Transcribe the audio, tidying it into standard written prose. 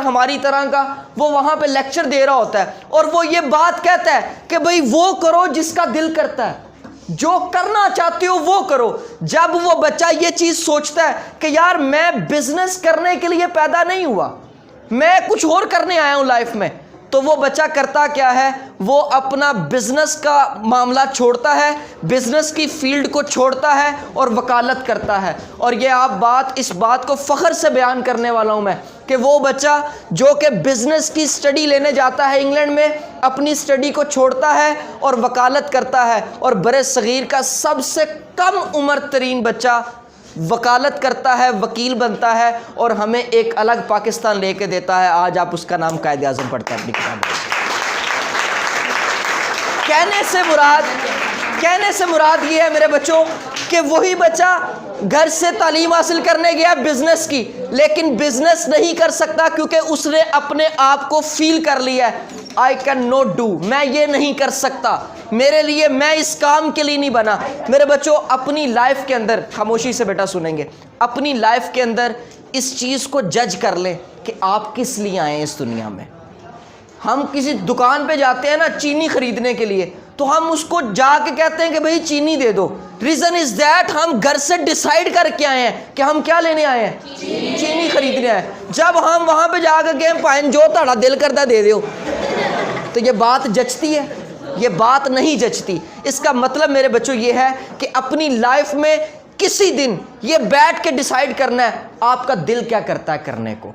ہماری طرح کا، وہ وہاں پہ لیکچر دے رہا ہوتا ہے اور وہ یہ بات کہتا ہے کہ بھئی وہ کرو جس کا دل کرتا ہے، جو کرنا چاہتے ہو وہ کرو۔ جب وہ بچہ یہ چیز سوچتا ہے کہ یار میں بزنس کرنے کے لیے پیدا نہیں ہوا، میں کچھ اور کرنے آیا ہوں لائف میں، تو وہ بچہ کرتا کیا ہے؟ وہ اپنا بزنس کا معاملہ چھوڑتا ہے، بزنس کی فیلڈ کو چھوڑتا ہے اور وکالت کرتا ہے۔ اور یہ اس بات کو فخر سے بیان کرنے والا ہوں میں کہ وہ بچہ جو کہ بزنس کی سٹڈی لینے جاتا ہے انگلینڈ میں، اپنی سٹڈی کو چھوڑتا ہے اور وکالت کرتا ہے، اور برِ صغیر کا سب سے کم عمر ترین بچہ وکالت کرتا ہے، وکیل بنتا ہے، اور ہمیں ایک الگ پاکستان لے کے دیتا ہے۔ آج آپ اس کا نام قائد اعظم پڑھتے ہیں اپنی کتاب میں۔ کہنے سے مراد یہ ہے میرے بچوں کہ وہی بچہ گھر سے تعلیم حاصل کرنے گیا بزنس کی، لیکن بزنس نہیں کر سکتا کیونکہ اس نے اپنے آپ کو فیل کر لیا ہے I can not do، میں یہ نہیں کر سکتا، میرے لیے، میں اس کام کے لیے نہیں بنا۔ میرے بچوں اپنی لائف کے اندر، خاموشی سے بیٹا سنیں گے، اپنی لائف کے اندر اس چیز کو جج کر لیں کہ آپ کس لیے آئے ہیں اس دنیا میں۔ ہم کسی دکان پہ جاتے ہیں نا چینی خریدنے کے لیے، تو ہم اس کو جا کے کہتے ہیں کہ بھئی چینی دے دو۔ ریزن از دیٹ ہم گھر سے ڈیسائیڈ کر کے آئے ہیں کہ ہم کیا لینے آئے ہیں؟ چینی خریدنے آئے ہیں۔ جب ہم وہاں پہ جا کے کہیں پائیں جو تہاڑا دل کردہ دے دیو، تو یہ بات جچتی ہے؟ یہ بات نہیں جچتی۔ اس کا مطلب میرے بچوں یہ ہے کہ اپنی لائف میں کسی دن یہ بیٹھ کے ڈیسائیڈ کرنا ہے آپ کا دل کیا کرتا ہے کرنے کو۔